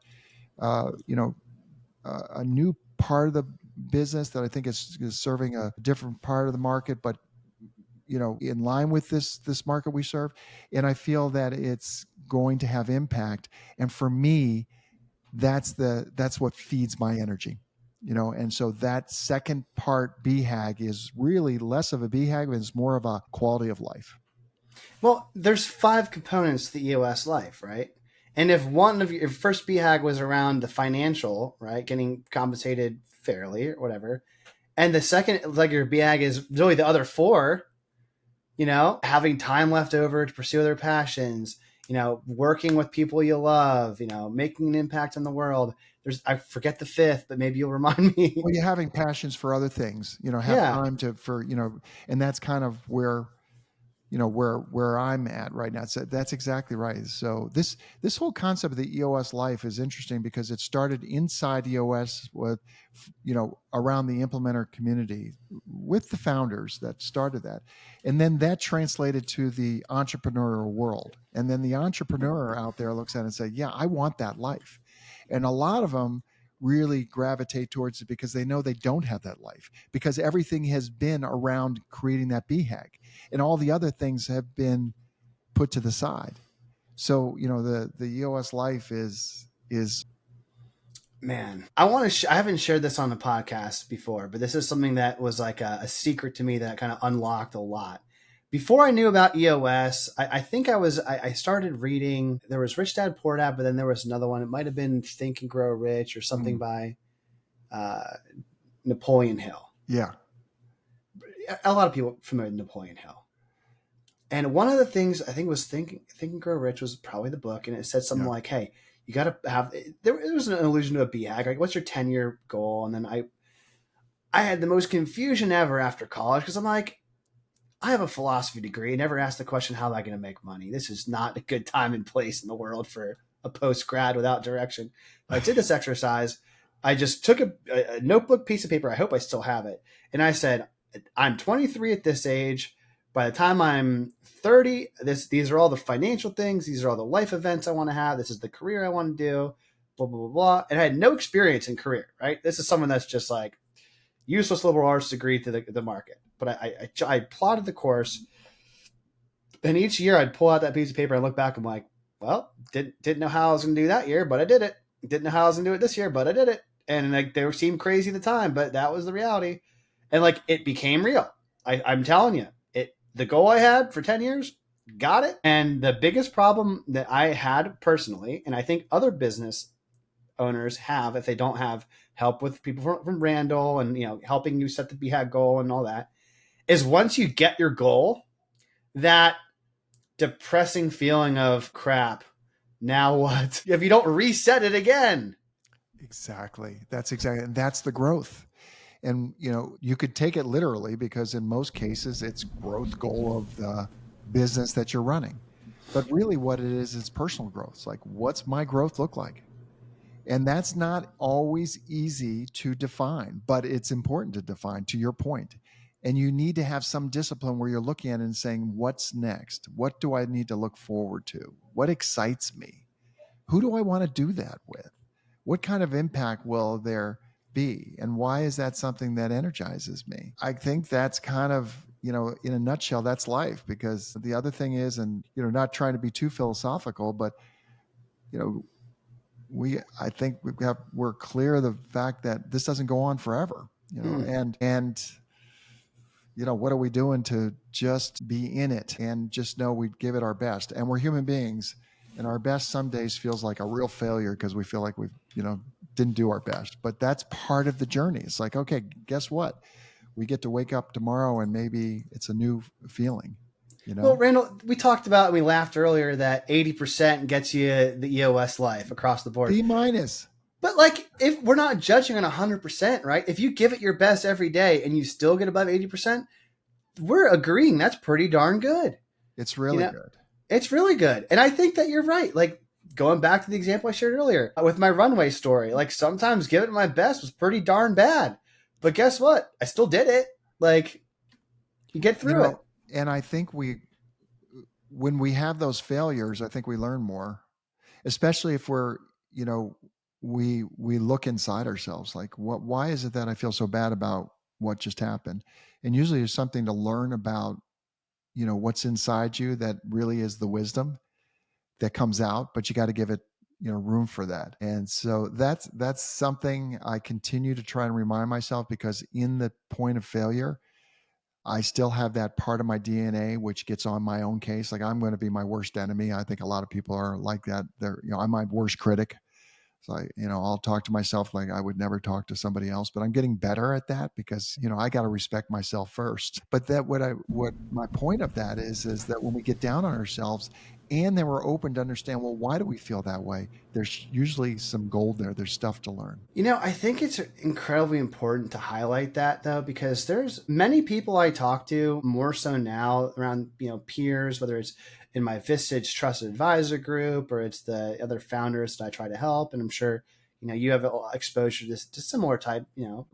a new part of the business that I think is serving a different part of the market, but in line with this market we serve. And I feel that it's going to have impact. And for me, that's what feeds my energy. And so that second part BHAG is really less of a BHAG, but it's more of a quality of life. Well, there's 5 components to the EOS life, right? And if one of your first BHAG was around the financial, right, getting compensated fairly or whatever, and the second, like your BHAG is really the other 4, having time left over to pursue their passions, working with people you love, making an impact on the world. I forget the 5th, but maybe you'll remind me. Well, you're having passions for other things, have time and that's kind of where, where I'm at right now. So that's exactly right. So this whole concept of the EOS life is interesting because it started inside EOS with, around the implementer community with the founders that started that. And then that translated to the entrepreneurial world. And then the entrepreneur out there looks at it and say, yeah, I want that life. And a lot of them really gravitate towards it because they know they don't have that life, because everything has been around creating that BHAG, and all the other things have been put to the side. So, the EOS life is Man, I want to. I haven't shared this on the podcast before, but this is something that was like a secret to me that kind of unlocked a lot. Before I knew about EOS, I think I started reading. There was Rich Dad Poor Dad, but then there was another one. It might have been Think and Grow Rich or something by uh, Napoleon Hill. Yeah. A lot of people familiar with Napoleon Hill. And one of the things I think was Think and Grow Rich was probably the book, and it said something like, "Hey, you got to have." There was an allusion to a BHAG, like, "What's your 10-year goal?" And then I had the most confusion ever after college because I'm like, I have a philosophy degree. I never asked the question, "How am I going to make money?" This is not a good time and place in the world for a post grad without direction. I did this exercise. I just took a notebook, piece of paper. I hope I still have it, and I said, "I'm 23 at this age. By the time I'm 30, these are all the financial things. These are all the life events I want to have. This is the career I want to do, blah, blah, blah, blah." And I had no experience in career, right? This is someone that's just like useless liberal arts degree to the market. But I plotted the course. And each year I'd pull out that piece of paper and look back. I'm like, well, didn't know how I was going to do that year, but I did it. Didn't know how I was going to do it this year, but I did it. And like they seemed crazy at the time, but that was the reality. And like it became real. I'm telling you, the goal I had for 10 years, got it. And the biggest problem that I had personally, and I think other business owners have if they don't have help with people from Randall and helping you set the BHAG goal and all that, is once you get your goal, that depressing feeling of crap. Now what? If you don't reset it again. Exactly. And that's the growth. And you could take it literally, because in most cases it's growth goal of the business that you're running. But really what it is personal growth. It's like, what's my growth look like? And that's not always easy to define, but it's important to define, to your point. And you need to have some discipline where you're looking at it and saying, what's next? What do I need to look forward to? What excites me? Who do I want to do that with? What kind of impact will there be? And why is that something that energizes me? I think that's kind of, in a nutshell, that's life. Because the other thing is, and, not trying to be too philosophical, but, I think we're clear of the fact that this doesn't go on forever, and what are we doing to just be in it and just know we give it our best? And we're human beings, and our best some days feels like a real failure because we feel like we've, didn't do our best. But that's part of the journey. It's like, okay, guess what? We get to wake up tomorrow and maybe it's a new feeling. Well, Randall, we talked about, and we laughed earlier, that 80% gets you the EOS life across the board. B minus. But like, if we're not judging on 100%, right? If you give it your best every day and you still get above 80%, we're agreeing that's pretty darn good. It's really good. It's really good. And I think that you're right. Like, going back to the example I shared earlier with my Runway story, like sometimes giving it my best was pretty darn bad. But guess what? I still did it. Like, you get through it. And I think when we have those failures, I think we learn more, especially if we're, we look inside ourselves. Like, why is it that I feel so bad about what just happened? And usually there's something to learn about, what's inside you that really is the wisdom that comes out, but you got to give it, room for that. And so that's something I continue to try and remind myself, because in the point of failure, I still have that part of my DNA which gets on my own case. Like, I'm going to be my worst enemy. I think a lot of people are like that. I'm my worst critic. So I'll talk to myself like I would never talk to somebody else, but I'm getting better at that because, I got to respect myself first. But what my point of that is that when we get down on ourselves and then we're open to understand, well, why do we feel that way? There's usually some gold there. There's stuff to learn. I think it's incredibly important to highlight that, though, because there's many people I talk to, more so now around, peers, whether it's in my Vistage Trusted Advisor group or it's the other founders that I try to help. And I'm sure, you have exposure to similar type,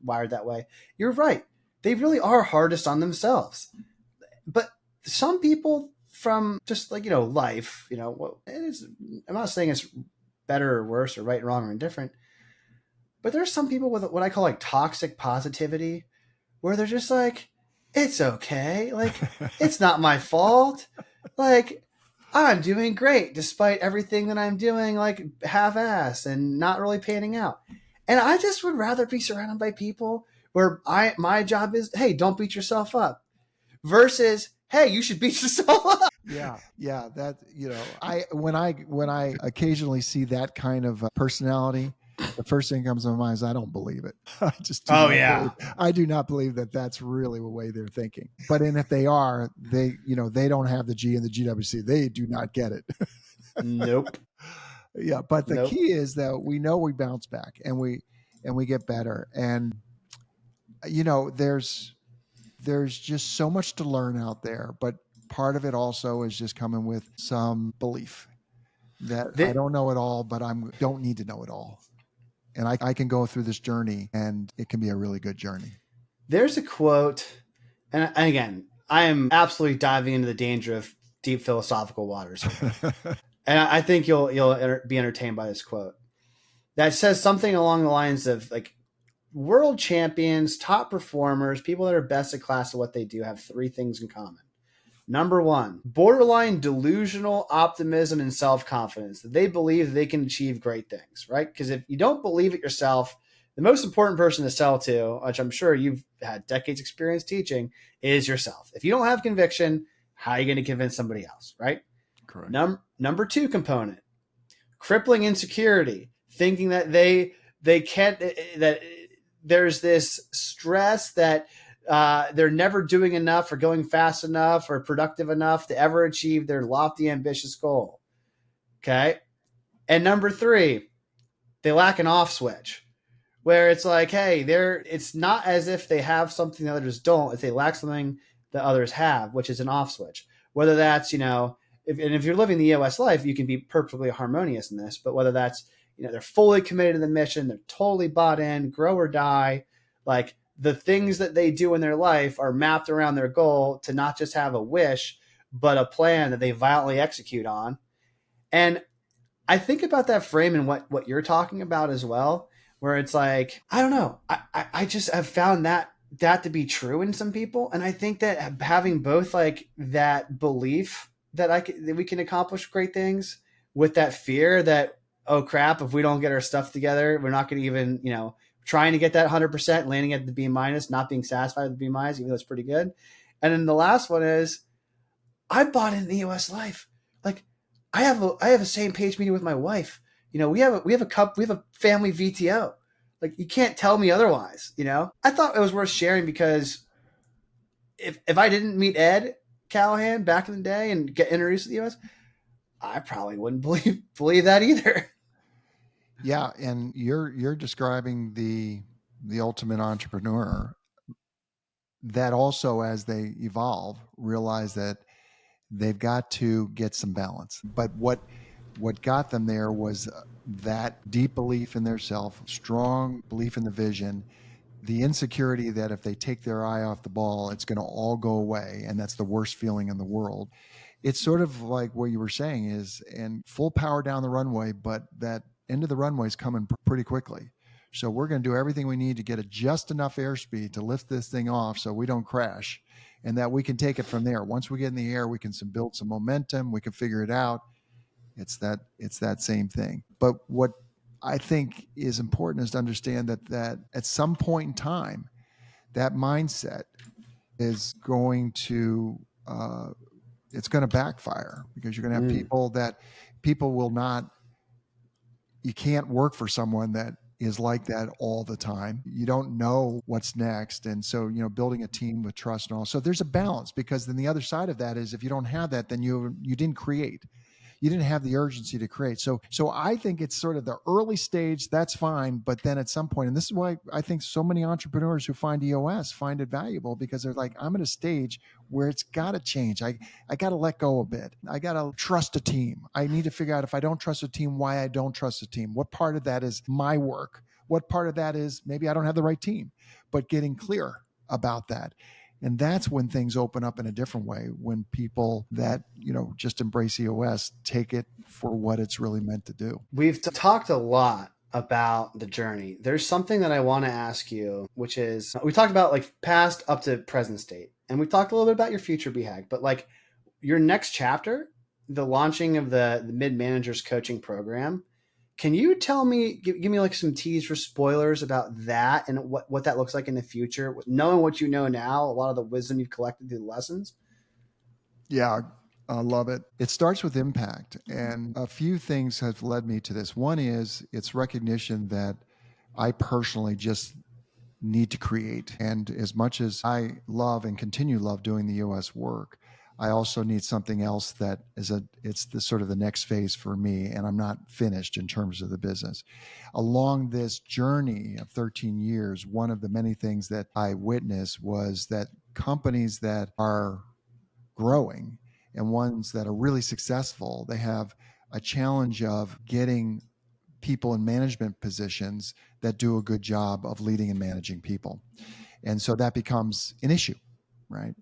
wired that way. You're right. They really are hardest on themselves. But some people from just like, life, it is, I'm not saying it's better or worse or right, wrong, or indifferent. But there's some people with what I call like toxic positivity, where they're just like, it's okay. Like, it's not my fault. Like, I'm doing great despite everything that I'm doing, like half ass and not really panning out. And I just would rather be surrounded by people where my job is, hey, don't beat yourself up, versus, hey, you should beat yourself up. Yeah, that, when I occasionally see that kind of personality, the first thing that comes to my mind is I don't believe it. I just do Oh not believe. yeah. I do not believe that that's really the way they're thinking. But and if they are, they don't have the G in the GWC. They do not get it. Nope. Yeah, but the Nope. key is that we know we bounce back and we get better. And there's just so much to learn out there, but part of it also is just coming with some belief that I don't know it all, but I don't need to know it all. And I can go through this journey and it can be a really good journey. There's a quote, and again, I am absolutely diving into the danger of deep philosophical waters here. And I think you'll be entertained by this quote that says something along the lines of like, world champions, top performers, people that are best at class at what they do have three things in common. Number one, borderline delusional optimism and self-confidence, that they believe they can achieve great things, right? Because if you don't believe it yourself, the most important person to sell to, which I'm sure you've had decades experience teaching, is yourself. If you don't have conviction, how are you going to convince somebody else, right? Correct. Number two component, crippling insecurity, thinking that they can't, that there's this stress that they're never doing enough or going fast enough or productive enough to ever achieve their lofty, ambitious goal. Okay. And number three, they lack an off switch, where it's like, hey, it's not as if they have something that others don't. If they lack something that others have, which is an off switch, whether that's, if you're living the EOS life, you can be perfectly harmonious in this, but whether that's, they're fully committed to the mission, they're totally bought in, grow or die, like the things that they do in their life are mapped around their goal to not just have a wish, but a plan that they violently execute on. And I think about that frame and what you're talking about as well, where it's like, I don't know. I just have found that to be true in some people. And I think that having both like that belief that we can accomplish great things with that fear that, oh crap, if we don't get our stuff together, we're not going to even, trying to get that 100%, landing at the B minus, not being satisfied with the B minus, even though it's pretty good. And then the last one is, I bought into EOS life. Like, I have a same page meeting with my wife. We have a family VTO. Like, you can't tell me otherwise. I thought it was worth sharing because if I didn't meet Ed Callahan back in the day and get introduced to the EOS, I probably wouldn't believe that either. Yeah, and you're describing the ultimate entrepreneur that also, as they evolve, realize that they've got to get some balance. But what got them there was that deep belief in their self, strong belief in the vision, the insecurity that if they take their eye off the ball, it's going to all go away, and that's the worst feeling in the world. It's sort of like what you were saying is, and full power down the runway, but that end of the runway is coming pretty quickly. So we're going to do everything we need to get just enough airspeed to lift this thing off so we don't crash, and that we can take it from there. Once we get in the air, we can build some momentum. We can figure it out. It's that same thing. But what I think is important is to understand that at some point in time, that mindset is going to it's going to backfire, because you're going to have people will not. You can't work for someone that is like that all the time. You don't know what's next. And so, building a team with trust and all. So there's a balance, because then the other side of that is, if you don't have that, then you didn't create. You didn't have the urgency to create. So I think it's sort of the early stage. That's fine. But then at some point, and this is why I think so many entrepreneurs who find EOS find it valuable, because they're like, I'm at a stage where it's got to change. I got to let go a bit. I got to trust a team. I need to figure out, if I don't trust a team, why I don't trust a team. What part of that is my work? What part of that is maybe I don't have the right team? But getting clear about that. And that's when things open up in a different way, when people that, just embrace EOS take it for what it's really meant to do. We've talked a lot about the journey. There's something that I want to ask you, which is we talked about like past up to present state, and we talked a little bit about your future BHAG, but like your next chapter, the launching of the mid managers coaching program. Can you tell me, give me like some tease for spoilers about that and what that looks like in the future, knowing what you know now, a lot of the wisdom you've collected through the lessons? Yeah, I love it. It starts with impact. And a few things have led me to this. One is it's recognition that I personally just need to create. And as much as I love and continue to love doing the EOS work, I also need something else that it's the sort of the next phase for me. And I'm not finished in terms of the business. Along this journey of 13 years, one of the many things that I witnessed was that companies that are growing and ones that are really successful, they have a challenge of getting people in management positions that do a good job of leading and managing people. And so that becomes an issue, right?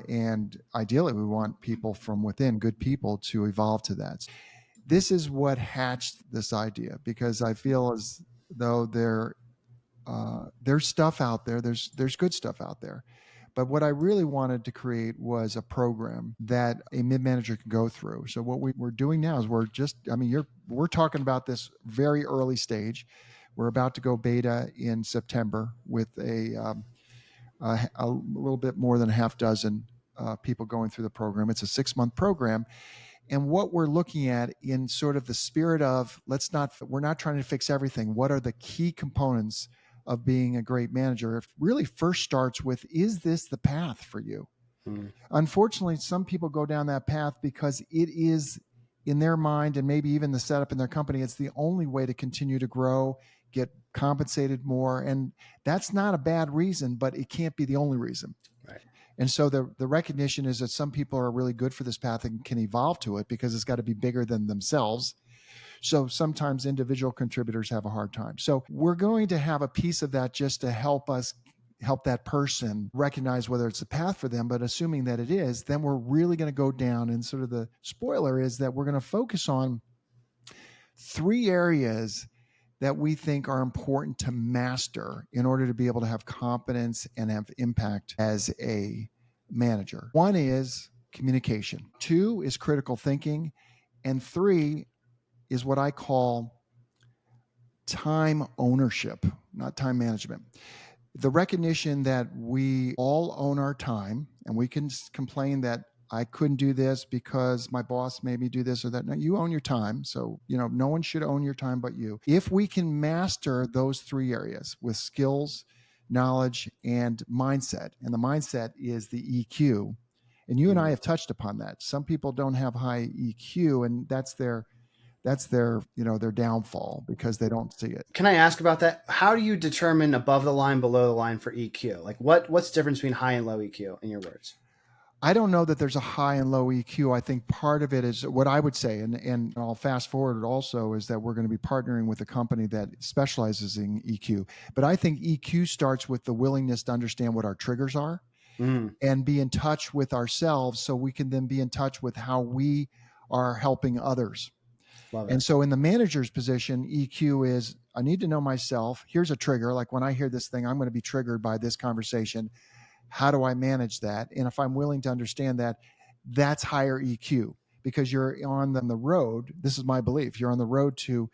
And ideally, we want people from within, good people, to evolve to that. This is what hatched this idea, because I feel as though there's stuff out there, there's good stuff out there. But what I really wanted to create was a program that a mid manager can go through. So what we're doing now is we're talking about this very early stage. We're about to go beta in September with a little bit more than a half dozen people going through the program. It's a 6-month program. And what we're looking at in sort of the spirit of we're not trying to fix everything. What are the key components of being a great manager? It really first starts with, is this the path for you? Unfortunately, some people go down that path because it is in their mind, and maybe even the setup in their company, it's the only way to continue to grow, get compensated more. And that's not a bad reason, but it can't be the only reason. Right. And so the recognition is that some people are really good for this path and can evolve to it because it's got to be bigger than themselves. So sometimes individual contributors have a hard time. So we're going to have a piece of that just to help that person recognize whether it's a path for them. But assuming that it is, then we're really going to go down, and sort of the spoiler is that we're going to focus on 3 areas that we think are important to master in order to be able to have competence and have impact as a manager. 1 is communication. 2 is critical thinking. And 3 is what I call time ownership, not time management. The recognition that we all own our time, and we can complain that I couldn't do this because my boss made me do this or that. No, you own your time. So, no one should own your time but you. If we can master those 3 areas with skills, knowledge, and mindset, and the mindset is the EQ, and you and I have touched upon that. Some people don't have high EQ, and that's their their downfall because they don't see it. Can I ask about that? How do you determine above the line, below the line for EQ? Like what's the difference between high and low EQ in your words? I don't know that there's a high and low EQ. I think part of it is what I would say, and I'll fast forward it also, is that we're going to be partnering with a company that specializes in EQ. But I think EQ starts with the willingness to understand what our triggers are and be in touch with ourselves, so we can then be in touch with how we are helping others. And so in the manager's position, EQ is, I need to know myself. Here's a trigger. Like when I hear this thing, I'm going to be triggered by this conversation. How do I manage that? And if I'm willing to understand that, that's higher EQ, because you're on the road. This is my belief. You're on the road to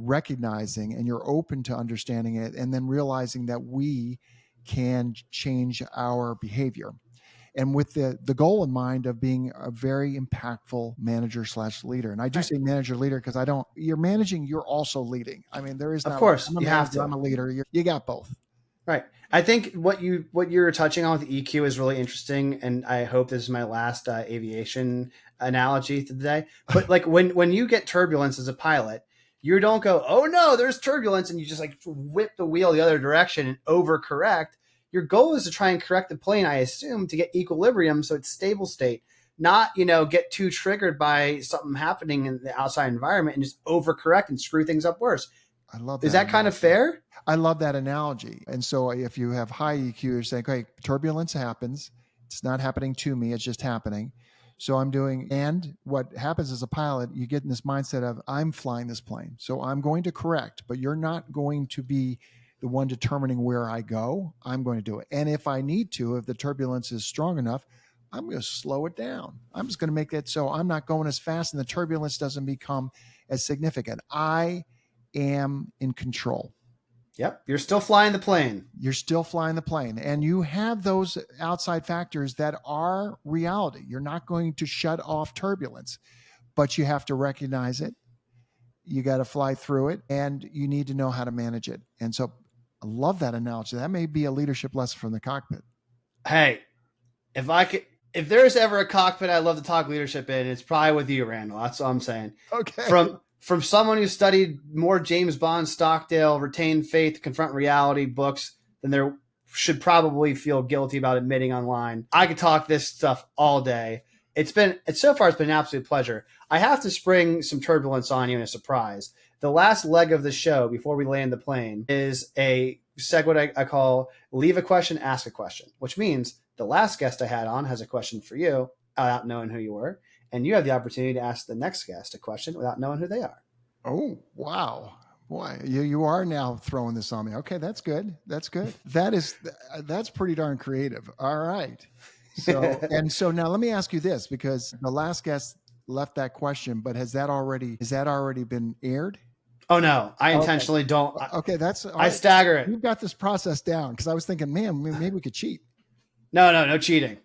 recognizing, and you're open to understanding it, and then realizing that we can change our behavior. And with the goal in mind of being a very impactful manager / leader. And I do say manager leader because you're managing, you're also leading. I mean, there is of course, I'm a you manager, have to. I'm a leader. You got both. Right. I think what you're touching on with EQ is really interesting, and I hope this is my last aviation analogy today. But like when you get turbulence as a pilot, you don't go, oh no, there's turbulence, and you just like whip the wheel the other direction and overcorrect. Your goal is to try and correct the plane, I assume, to get equilibrium so it's stable state, not get too triggered by something happening in the outside environment and just overcorrect and screw things up worse. I love that. Is that kind of fair? I love that analogy. And so if you have high EQ, you're saying, okay, turbulence happens. It's not happening to me. It's just happening. So I'm doing, and what happens as a pilot, you get in this mindset of, I'm flying this plane. So I'm going to correct, but you're not going to be the one determining where I go. I'm going to do it. And if I need to, if the turbulence is strong enough, I'm going to slow it down. I'm just going to make it so I'm not going as fast and the turbulence doesn't become as significant. I am in control. Yep. You're still flying the plane. You're still flying the plane, and you have those outside factors that are reality. You're not going to shut off turbulence, but you have to recognize it. You got to fly through it, and you need to know how to manage it. And so I love that analogy. That may be a leadership lesson from the cockpit. Hey, if there's ever a cockpit I'd love to talk leadership in, it's probably with you, Randall. That's all I'm saying. Okay. From someone who studied more James Bond, Stockdale, Retain Faith, Confront Reality books than there should probably feel guilty about admitting online, I could talk this stuff all day. So far it's been an absolute pleasure. I have to spring some turbulence on you in a surprise. The last leg of the show before we land the plane is a segment I call Leave a Question, Ask a Question, which means the last guest I had on has a question for you without knowing who you were, and you have the opportunity to ask the next guest a question without knowing who they are. Oh, wow. Boy, you are now throwing this on me. Okay, that's good. That's good. That's pretty darn creative. All right. So now let me ask you this, because the last guest left that question, but has that already been aired? Oh no, I intentionally don't. Okay, that's I stagger it. You've got this process down, because I was thinking, man, maybe we could cheat. No cheating.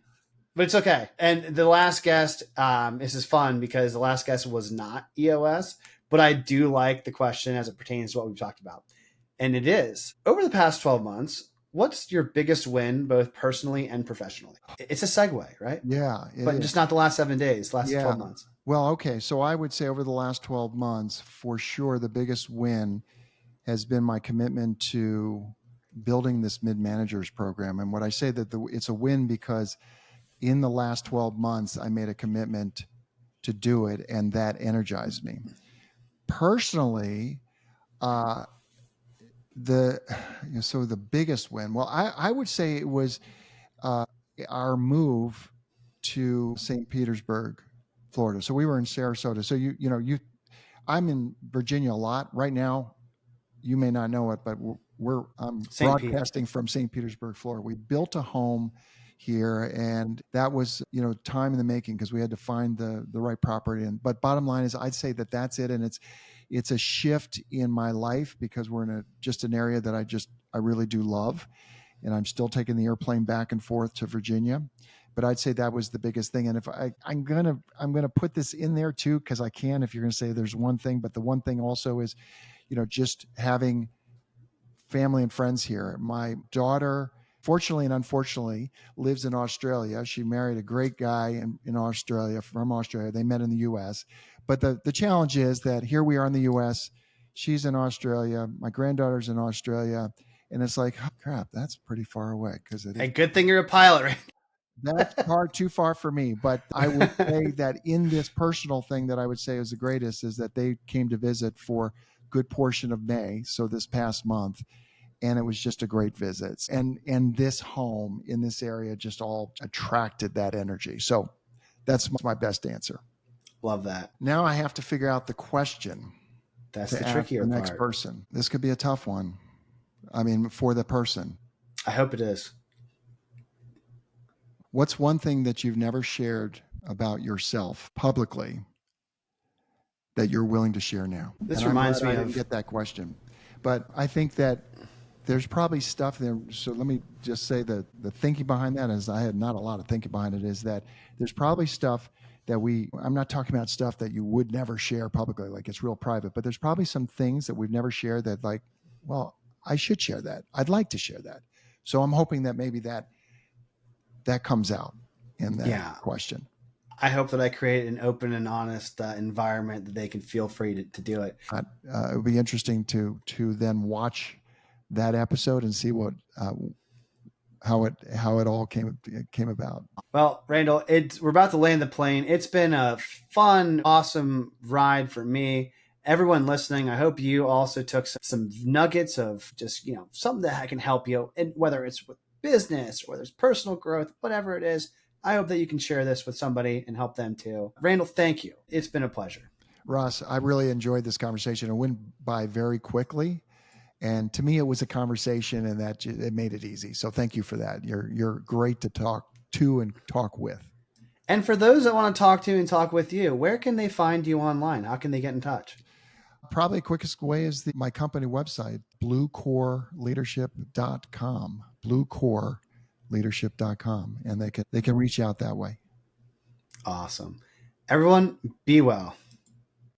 But it's okay. And the last guest, this is fun because the last guest was not EOS, but I do like the question as it pertains to what we've talked about. And it is, over the past 12 months, what's your biggest win, both personally and professionally? It's a segue, right? Yeah. But just not the last 7 days, last 12 months. Well, okay. So I would say over the last 12 months, for sure, the biggest win has been my commitment to building this mid-managers program. And what I say that it's a win because in the last 12 months, I made a commitment to do it, and that energized me. Personally, the biggest win, well, I would say it was our move to St. Petersburg, Florida. So we were in Sarasota. So I'm in Virginia a lot right now. You may not know it, but I'm broadcasting from St. Petersburg, Florida. We built a home here, and that was time in the making, because we had to find the right property. But bottom line is, I'd say that's it, and it's a shift in my life, because we're in just an area that I really do love, and I'm still taking the airplane back and forth to Virginia. But I'd say that was the biggest thing. And if I'm gonna put this in there too, because I can. If you're gonna say there's one thing, but the one thing also is, just having family and friends here. My daughter, fortunately and unfortunately, lives in Australia. She married a great guy in Australia, from Australia. They met in the U.S. But the challenge is that here we are in the U.S., she's in Australia, my granddaughter's in Australia, and it's like, oh, crap, that's pretty far away. A good thing you're a pilot, right? That's too far for me. But I would say that in this personal thing that I would say is the greatest is that they came to visit for a good portion of May, so this past month. And it was just a great visit. And this home in this area just all attracted that energy. So that's my best answer. Love that. Now I have to figure out the question. That's the trickier part. The next person. This could be a tough one. I mean, for the person. I hope it is. What's one thing that you've never shared about yourself publicly that you're willing to share now? This reminds me of... I didn't get that question. But I think that there's probably stuff there. So let me just say that the thinking behind that is, I had not a lot of thinking behind it, is that there's probably stuff that I'm not talking about stuff that you would never share publicly, like it's real private, but there's probably some things that we've never shared that, like, well, I should share that. I'd like to share that. So I'm hoping that maybe that comes out in that question. I hope that I create an open and honest environment that they can feel free to do it. It would be interesting to then watch that episode and see what how it all came about. Well, Randall, we're about to land the plane. It's been a fun, awesome ride for me. Everyone listening, I hope you also took some nuggets of just something that can help you, and whether it's with business or whether it's personal growth, whatever it is. I hope that you can share this with somebody and help them too. Randall, thank you. It's been a pleasure. Ross, I really enjoyed this conversation. It went by very quickly. And to me, it was a conversation, and that it made it easy. So thank you for that. You're great to talk to and talk with. And for those that want to talk to and talk with you, where can they find you online? How can they get in touch? Probably the quickest way is my company website, bluecoreleadership.com, bluecoreleadership.com. And they can reach out that way. Awesome. Everyone, be well.